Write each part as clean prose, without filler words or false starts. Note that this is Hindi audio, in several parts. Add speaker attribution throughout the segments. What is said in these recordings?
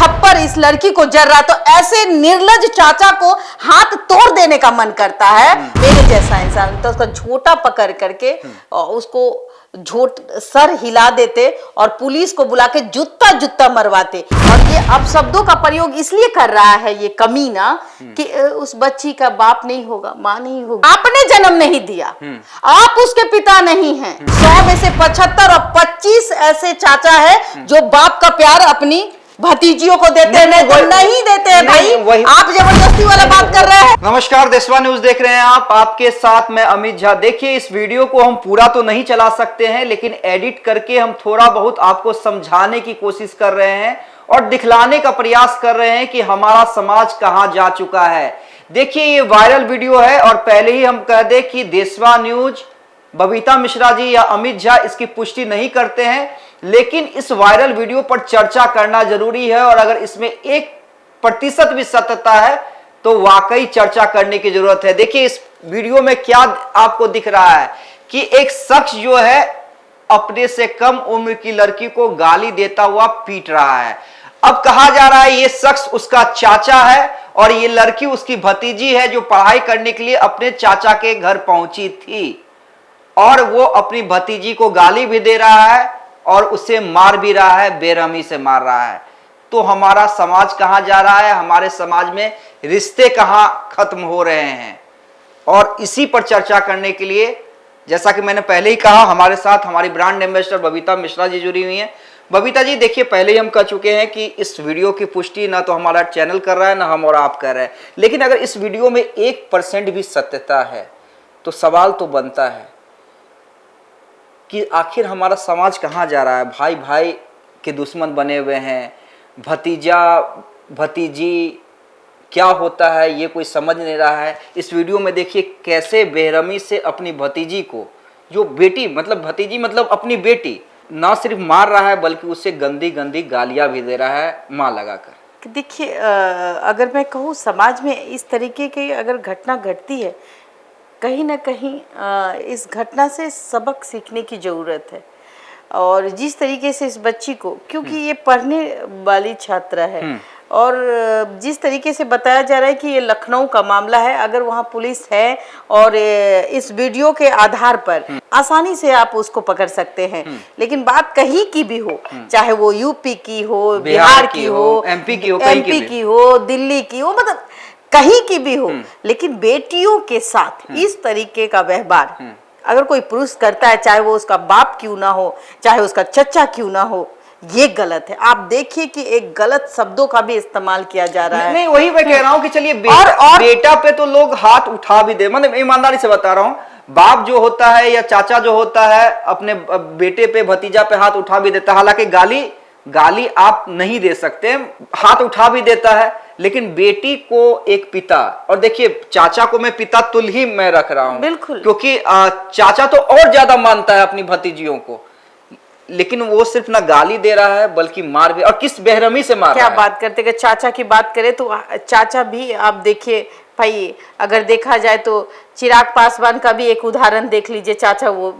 Speaker 1: थप्पड़ इस लड़की को जर रहा, तो ऐसे निर्लज चाचा को हाथ तोड़ देने का मन करता है। मेरे जैसा इंसान तो उसका झोटा पकड़ करके उसको सर हिला देते और पुलिस को बुला के जूता जूता मरवाते। और ये अपशब्दों का प्रयोग इसलिए कर रहा है ये कमीना कि उस बच्ची का बाप नहीं होगा, माँ नहीं होगी। आपने जन्म नहीं दिया, आप उसके पिता नहीं हैं। 100 में से 75 और 25 ऐसे चाचा है जो बाप का प्यार अपनी भतीजियों को देते हैं, नहीं देते हैं भाई। आप जबरदस्ती वाला बात कर रहे हैं।
Speaker 2: नमस्कार, देशवा न्यूज देख रहे हैं आप, आपके साथ मैं अमित झा। देखिए, इस वीडियो को हम पूरा तो नहीं चला सकते हैं, लेकिन एडिट करके हम थोड़ा बहुत आपको समझाने की कोशिश कर रहे हैं और दिखलाने का प्रयास कर रहे हैं कि हमारा समाज कहां जा चुका है। देखिए, ये वायरल वीडियो है और पहले ही हम कह दें कि देशवा न्यूज, बबीता मिश्रा जी या अमित झा इसकी पुष्टि नहीं करते हैं, लेकिन इस वायरल वीडियो पर चर्चा करना जरूरी है। और अगर इसमें 1% भी सत्यता है तो वाकई चर्चा करने की जरूरत है। देखिए, इस वीडियो में क्या आपको दिख रहा है कि एक शख्स जो है अपने से कम उम्र की लड़की को गाली देता हुआ पीट रहा है। अब कहा जा रहा है ये शख्स उसका चाचा है और ये लड़की उसकी भतीजी है जो पढ़ाई करने के लिए अपने चाचा के घर पहुंची थी, और वो अपनी भतीजी को गाली भी दे रहा है और उसे मार भी रहा है, बेरहमी से मार रहा है। तो हमारा समाज कहां जा रहा है, हमारे समाज में रिश्ते कहां खत्म हो रहे हैं। और इसी पर चर्चा करने के लिए, जैसा कि मैंने पहले ही कहा, हमारे साथ हमारी ब्रांड एम्बेसडर बबीता मिश्रा जी जुड़ी हुई हैं। बबीता जी, देखिए, पहले ही हम कह चुके हैं कि इस वीडियो की पुष्टि ना तो हमारा चैनल कर रहा है, ना हम और आप कर रहे हैं, लेकिन अगर इस वीडियो में 1% भी सत्यता है तो सवाल तो बनता है कि आखिर हमारा समाज कहां जा रहा है। भाई भाई के दुश्मन बने हुए हैं, भतीजा भतीजी क्या होता है ये कोई समझ नहीं रहा है। इस वीडियो में देखिए कैसे बेरहमी से अपनी भतीजी को, जो बेटी मतलब भतीजी मतलब अपनी बेटी, ना सिर्फ मार रहा है बल्कि उससे गंदी गंदी गालियां भी दे रहा है मां लगाकर।
Speaker 1: देखिए, अगर मैं कहूँ समाज में इस तरीके की अगर घटना घटती है, कहीं ना कहीं इस घटना से सबक सीखने की ज़रूरत है। और जिस तरीके से इस बच्ची को, क्योंकि ये पढ़ने वाली छात्रा है, और जिस तरीके से बताया जा रहा है कि ये लखनऊ का मामला है, अगर वहाँ पुलिस है और इस वीडियो के आधार पर आसानी से आप उसको पकड़ सकते हैं। लेकिन बात कहीं की भी हो, चाहे वो यूपी की हो, बिहार की हो, एमपी की हो, दिल्ली की हो, मतलब कहीं की भी हो, लेकिन बेटियों के साथ इस तरीके का व्यवहार अगर कोई पुरुष करता है, चाहे वो उसका बाप क्यों ना हो, चाहे उसका चचा क्यों ना हो, ये गलत है। आप देखिए कि एक गलत शब्दों का भी इस्तेमाल किया जा रहा है।
Speaker 2: नहीं, वही मैं कह रहा हूं कि चलिए बेटा पे तो लोग हाथ उठा भी दे, मतलब ईमानदारी से बता रहा हूं, बाप जो होता है या चाचा जो होता है अपने बेटे पे, भतीजा पे हाथ उठा भी देता है। हालांकि गाली आप नहीं दे सकते, हाथ उठा भी देता है, लेकिन बेटी को एक पिता, और देखिए चाचा को मैं पिता तुल्य ही मैं रख रहा हूं,
Speaker 1: बिल्कुल,
Speaker 2: क्योंकि चाचा तो और ज्यादा मानता है अपनी भतीजियों को, लेकिन वो सिर्फ ना गाली दे रहा है बल्कि मार भी, और किस बेरहमी से मार रहा है।
Speaker 1: क्या बात करते हैं, चाचा की बात करें तो चाचा भी आप देखिए भाई, अगर देखा जाए तो चिराग पासवान का भी एक उदाहरण देख लीजिए। चाचा वो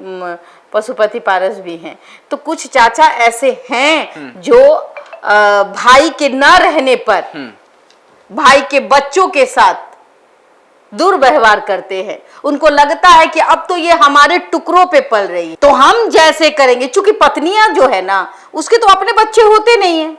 Speaker 1: पशुपति पारस भी हैं। तो कुछ चाचा ऐसे हैं जो भाई के न रहने पर भाई के बच्चों के साथ दुर्व्यवहार करते हैं। उनको लगता है कि अब तो ये हमारे टुकड़ों पे पल रही है तो हम जैसे करेंगे। चूंकि पत्नियां जो है ना, उसके तो अपने बच्चे होते नहीं है।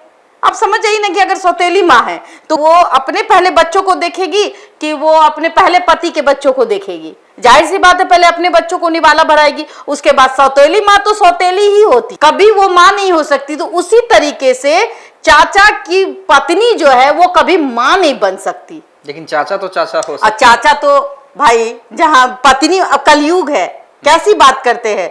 Speaker 1: आप समझ जाइए ना कि अगर सौतेली माँ है तो वो अपने पहले बच्चों को देखेगी कि वो अपने पहले पति के बच्चों को देखेगी। जाहिर सी बात है, पहले अपने बच्चों को निवाला भराएगी, उसके बाद सौतेली माँ तो सौतेली ही होती, कभी वो माँ नहीं हो सकती। तो उसी तरीके से चाचा की पत्नी जो है वो कभी माँ नहीं बन सकती।
Speaker 2: लेकिन चाचा तो चाचा हो सकता है।
Speaker 1: चाचा तो भाई, जहाँ पत्नी, अब कलयुग है, कैसी बात करते हैं,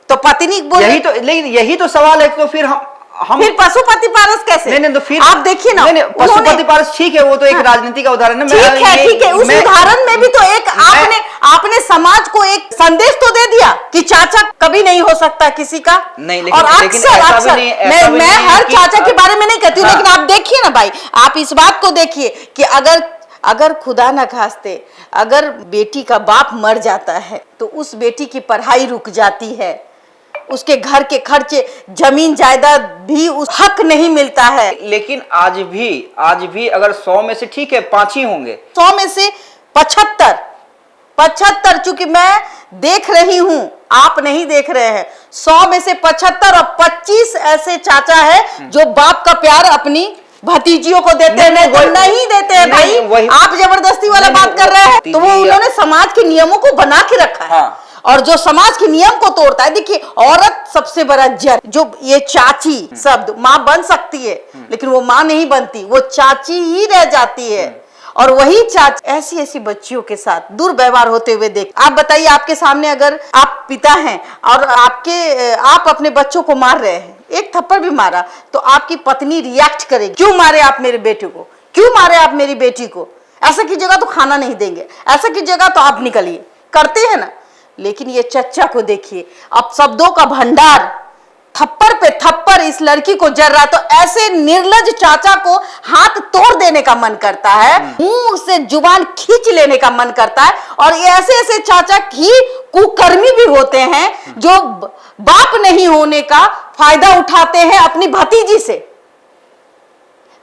Speaker 1: तो पत्नी बोले,
Speaker 2: यही तो सवाल है। तो फिर हम
Speaker 1: फिर पशुपति पारस कैसे?
Speaker 2: नहीं, तो फिर
Speaker 1: आप देखिए ना,
Speaker 2: पशुपति पारस ठीक है, वो तो एक राजनीति का उदाहरण है।
Speaker 1: ठीक है, उस उदाहरण में भी तो एक आपने समाज को एक संदेश तो दे दिया कि चाचा कभी नहीं हो सकता किसी का।
Speaker 2: नहीं,
Speaker 1: और अक्सर मैं हर चाचा के बारे में नहीं कहती हूँ, लेकिन आप देखिए ना भाई, आप इस बात को देखिए कि अगर खुदा न खास्ते अगर बेटी का बाप मर जाता है तो उस बेटी की पढ़ाई रुक जाती है। उसके घर के खर्चे, जमीन जायदाद भी उस हक नहीं मिलता है।
Speaker 2: लेकिन आज भी अगर 100 में से ठीक है 5 ही होंगे,
Speaker 1: 100 में से 75, चूंकि मैं देख रही हूं, आप नहीं देख रहे हैं, 100 में से 75 और 25 ऐसे चाचा है जो बाप का प्यार अपनी भतीजियों को देते हैं, नहीं देते हैं भाई। आप जबरदस्ती वाला बात कर रहे हैं, तो वो उन्होंने समाज के नियमों को बना के रखा है।
Speaker 2: हाँ।
Speaker 1: और जो समाज के नियम को तोड़ता है, देखिए औरत सबसे बड़ा जर, जो ये चाची शब्द, माँ बन सकती है लेकिन वो माँ नहीं बनती, वो चाची ही रह जाती है। और वही चाची ऐसी ऐसी बच्चियों के साथ दुर्व्यवहार होते हुए देख। आप बताइए, आपके सामने अगर आप पिता हैं और आप अपने बच्चों को मार रहे हैं, एक थप्पड़ भी मारा तो आपकी पत्नी रिएक्ट करेगी, क्यों मारे आप मेरे बेटे को, क्यों मारे आप मेरी बेटी को, ऐसा कीजिएगा तो खाना नहीं देंगे, ऐसा कीजिएगा तो आप निकलिए, करते हैं ना। लेकिन ये चच्चा को देखिए, अब शब्दों का भंडार, थप्पड़ पे थप्पड़ इस लड़की को जर रहा, तो ऐसे निर्लज चाचा को हाथ तोड़ देने का मन करता है, मुंह से जुबान खींच लेने का मन करता है। और ये ऐसे ऐसे चाचा ही कुकर्मी भी होते हैं जो बाप नहीं होने का फायदा उठाते हैं अपनी भतीजी से,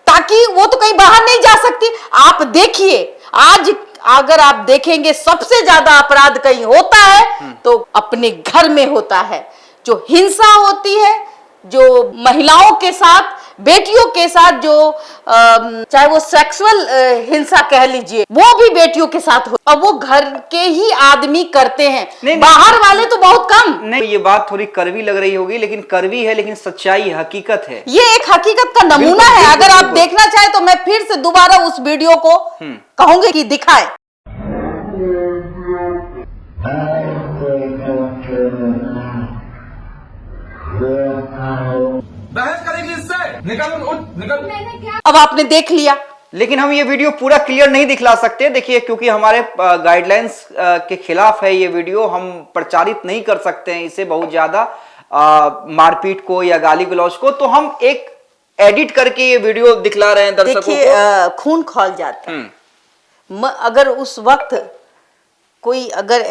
Speaker 1: ताकि वो तो कहीं बाहर नहीं जा सकती। आप देखिए, आज अगर आप देखेंगे सबसे ज्यादा अपराध कहीं होता है तो अपने घर में होता है। जो हिंसा होती है, जो महिलाओं के साथ, बेटियों के साथ, जो चाहे वो सेक्सुअल हिंसा कह लीजिए, वो भी बेटियों के साथ हो, और वो घर के ही आदमी करते हैं, बाहर वाले तो बहुत कम।
Speaker 2: नहीं, ये बात थोड़ी कड़वी लग रही होगी, लेकिन कड़वी है लेकिन सच्चाई हकीकत है।
Speaker 1: ये एक हकीकत का नमूना है। अगर आप देखना चाहे तो मैं फिर से दोबारा उस वीडियो को कहूंगी कि दिखाएं।
Speaker 3: बहस करेगी इससे, निकल उठ, निकल।
Speaker 1: अब आपने देख लिया,
Speaker 2: लेकिन हम ये वीडियो पूरा क्लियर नहीं दिखला सकते, देखिए, क्योंकि हमारे गाइडलाइंस के खिलाफ है ये वीडियो, हम प्रचारित नहीं कर सकते हैं इसे बहुत ज्यादा मारपीट को या गाली गलौज को, तो हम एक एडिट करके ये वीडियो दिखला रहे हैं दर्शकों को।
Speaker 1: देखिए, खून खौल जाता है। अगर उस वक्त कोई अगर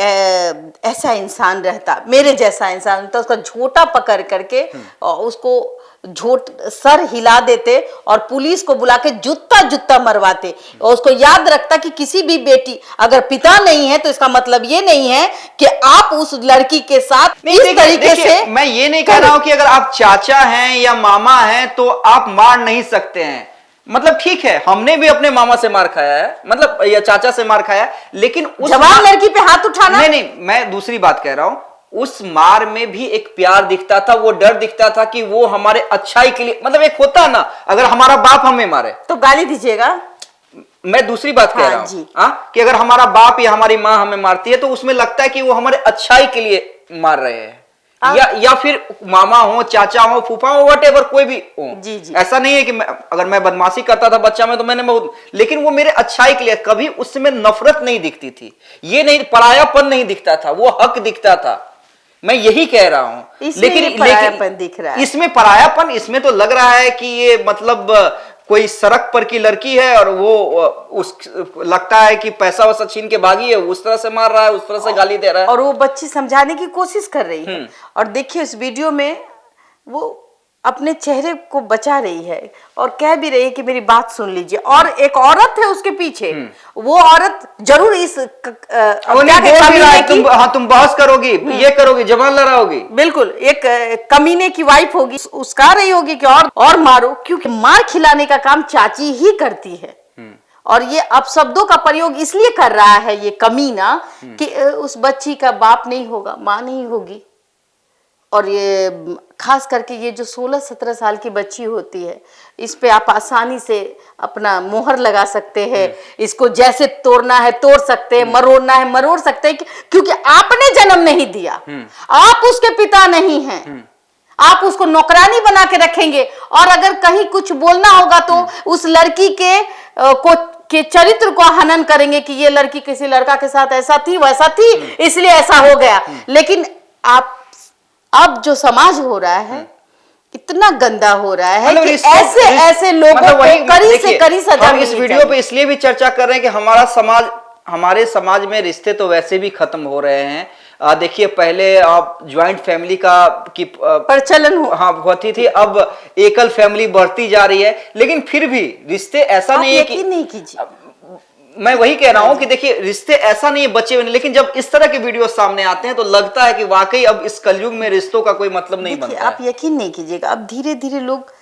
Speaker 1: ऐसा इंसान रहता, मेरे जैसा इंसान, तो उसका झोटा पकड़ करके और उसको सर हिला देते और पुलिस को बुला के जूता जूता मरवाते। और उसको याद रखता कि किसी भी बेटी अगर पिता नहीं है तो इसका मतलब ये नहीं है कि आप उस लड़की के साथ इस तरीके से।
Speaker 2: मैं ये नहीं कह रहा हूं कि अगर आप चाचा हैं या मामा हैं तो आप मार नहीं सकते हैं, मतलब ठीक है, हमने भी अपने मामा से मार खाया है, मतलब या चाचा से मार खाया है, लेकिन उस
Speaker 1: जवान लड़की पे हाथ उठाना,
Speaker 2: नहीं, मैं दूसरी बात कह रहा हूं। उस मार में भी एक प्यार दिखता था, वो डर दिखता था कि वो हमारे अच्छाई के लिए, मतलब एक होता ना, अगर हमारा बाप हमें मारे तो
Speaker 1: गाली दीजिएगा।
Speaker 2: मैं दूसरी बात कह रहा हूं कि अगर हमारा बाप या हमारी माँ हमें मारती है तो उसमें लगता है कि वो हमारे अच्छाई के लिए मार रहे हैं, या फिर मामा हो, चाचा हो, फूफा हो, व्हाटएवर, कोई भी हो।
Speaker 1: जी।
Speaker 2: ऐसा नहीं है कि अगर मैं बदमाशी करता था बच्चा में तो मैंने बहुत, लेकिन वो मेरे अच्छाई के लिए, कभी उसमें नफरत नहीं दिखती थी, ये नहीं, परायापन नहीं दिखता था, वो हक दिखता था। मैं यही कह रहा हूं।
Speaker 1: लेकिन परायापन दिख रहा है,
Speaker 2: इसमें परायापन, इसमें तो लग रहा है कि ये मतलब कोई सड़क पर की लड़की है और वो लगता है कि पैसा वैसा छीन के भागी है, उस तरह से मार रहा है, उस तरह से गाली दे रहा है,
Speaker 1: और वो बच्ची समझाने की कोशिश कर रही है। और देखिए उस वीडियो में वो अपने चेहरे को बचा रही है और कह भी रही है कि मेरी बात सुन लीजिए। और एक औरत है उसके पीछे, वो औरत जरूर इस
Speaker 2: तुम बहस करोगी, ये करोगी, जबान लड़ाओगी,
Speaker 1: बिल्कुल एक कमीने की वाइफ होगी, उसका रही होगी कि और मारो, क्योंकि मार खिलाने का काम चाची ही करती है। और ये अपशब्दों का प्रयोग इसलिए कर रहा है ये कमीना कि उस बच्ची का बाप नहीं होगा, माँ नहीं होगी। और ये खास करके ये जो 16-17 साल की बच्ची होती है, इस पे आप आसानी से अपना मोहर लगा सकते हैं, इसको जैसे तोड़ना है तोड़ सकते हैं, मरोड़ना है मरोड़ सकते हैं, क्योंकि आपने जन्म नहीं दिया, आप उसके पिता नहीं हैं, आप उसको नौकरानी बना के रखेंगे। और अगर कहीं कुछ बोलना होगा तो उस लड़की के चरित्र को हनन करेंगे कि ये लड़की किसी लड़का के साथ ऐसा थी वैसा थी इसलिए ऐसा हो गया। लेकिन अब जो समाज हो रहा है इतना गंदा हो रहा है कि ऐसे लोगों को कड़ी से कड़ी सजा मिलनी चाहिए।
Speaker 2: इस वीडियो पे इसलिए भी चर्चा कर रहे हैं कि हमारे समाज में रिश्ते तो वैसे भी खत्म हो रहे हैं, देखिए पहले आप ज्वाइंट फैमिली का की
Speaker 1: प्रचलन हो।
Speaker 2: हाँ होती थी, अब एकल फैमिली बढ़ती जा रही है, लेकिन फिर भी रिश्ते ऐसा नहीं है कि
Speaker 1: यकीन नहीं कीजिए,
Speaker 2: मैं वही कह रहा हूं कि देखिए रिश्ते ऐसा नहीं है बचे हुए, लेकिन जब इस तरह के वीडियो सामने आते हैं तो लगता है कि वाकई अब इस कलयुग में रिश्तों का कोई मतलब नहीं
Speaker 1: देखिए
Speaker 2: बनता
Speaker 1: आप यकीन नहीं कीजिएगा, अब धीरे धीरे लोग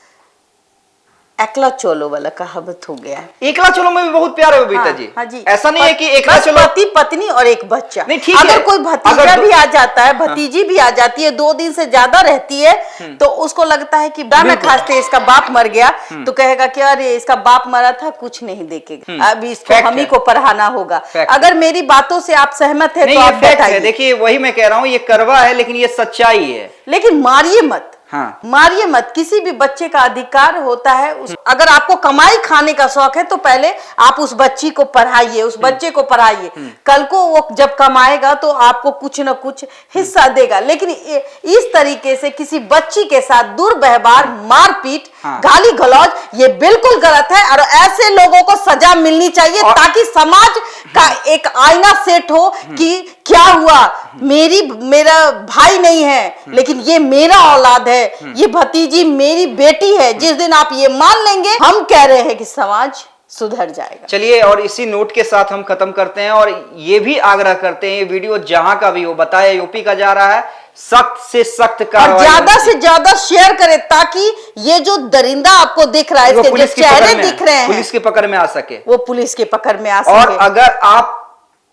Speaker 1: एकला चोलो वाला कहावत हो गया है।
Speaker 2: एकला चलो में भी बहुत प्यार है बबीता जी।
Speaker 1: हाँ जी,
Speaker 2: ऐसा नहीं है कि एकला
Speaker 1: बस
Speaker 2: चलो
Speaker 1: पति पत्नी और एक बच्चा।
Speaker 2: नहीं, ठीक है।
Speaker 1: अगर कोई भतीजा
Speaker 2: अगर
Speaker 1: भी आ जाता है, भतीजी भी आ जाती है, 2 दिन से ज्यादा रहती है, तो उसको लगता है कि दाना खाते इसका बाप मर गया, तो कहेगा कि अरे इसका बाप मरा था, कुछ नहीं देखेगा, अब इसको
Speaker 2: Fact
Speaker 1: हम ही
Speaker 2: है।
Speaker 1: को पढ़ाना होगा।
Speaker 2: Fact
Speaker 1: अगर मेरी बातों से आप सहमत है
Speaker 2: नहीं,
Speaker 1: तो
Speaker 2: ये
Speaker 1: आप
Speaker 2: फैक्ट है।
Speaker 1: बताइए,
Speaker 2: देखिए वही मैं कह रहा हूं, ये करवा है लेकिन ये सच्चाई है।
Speaker 1: लेकिन मारिए मत।
Speaker 2: हाँ।
Speaker 1: मारिए मत, किसी भी बच्चे का अधिकार होता है अगर आपको कमाई खाने का शौक है तो पहले आप उस बच्ची को पढ़ाइए, उस बच्चे को पढ़ाइए, कल को वो जब कमाएगा तो आपको कुछ न कुछ हिस्सा देगा। लेकिन इस तरीके से किसी बच्ची के साथ दुर्व्यवहार, मारपीट,
Speaker 2: हाँ।
Speaker 1: गाली गलौज, ये बिल्कुल गलत है और ऐसे लोगों को सजा मिलनी चाहिए, ताकि समाज का एक आईना सेट हो कि क्या हुआ, मेरा भाई नहीं है लेकिन ये मेरा औलाद है, ये भतीजी मेरी बेटी है। जिस दिन आप ये मान लेंगे, हम कह रहे हैं कि समाज सुधर जाएगा।
Speaker 2: चलिए, और इसी नोट के साथ हम खत्म करते हैं और ये भी आग्रह करते हैं, ये वीडियो जहां का भी हो, बताया यूपी का जा रहा है, सख्त से सख्त
Speaker 1: और
Speaker 2: कार्रवाई
Speaker 1: ज्यादा से ज्यादा शेयर करें ताकि ये जो दरिंदा आपको दिख रहा है, इसके जो चेहरे दिख रहे हैं,
Speaker 2: पुलिस की पकड़ में आ सके,
Speaker 1: वो पुलिस के पकड़ में आ
Speaker 2: और
Speaker 1: सके।
Speaker 2: अगर आप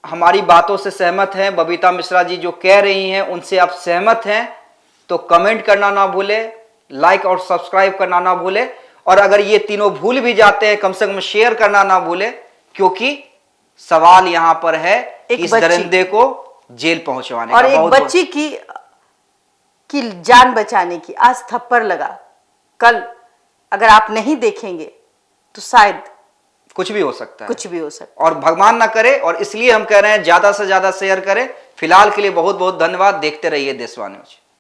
Speaker 2: हमारी बातों से सहमत हैं, बबीता मिश्रा जी जो कह रही हैं उनसे आप सहमत हैं, तो कमेंट करना ना भूले, लाइक और सब्सक्राइब करना ना भूले, और अगर ये तीनों भूल भी जाते हैं कम से कम शेयर करना ना भूले, क्योंकि सवाल यहां पर है इस दरिंदे को जेल पहुंचवाने
Speaker 1: और
Speaker 2: का।
Speaker 1: एक बच्ची की जान बचाने की आज थप्पड़ लगा, कल अगर आप नहीं देखेंगे तो शायद
Speaker 2: कुछ भी हो सकता है,
Speaker 1: कुछ भी हो सकता है।
Speaker 2: और भगवान ना करे, और इसलिए हम कह रहे हैं ज्यादा से ज्यादा शेयर करें। फिलहाल के लिए बहुत बहुत धन्यवाद। देखते रहिए देशवा न्यूज।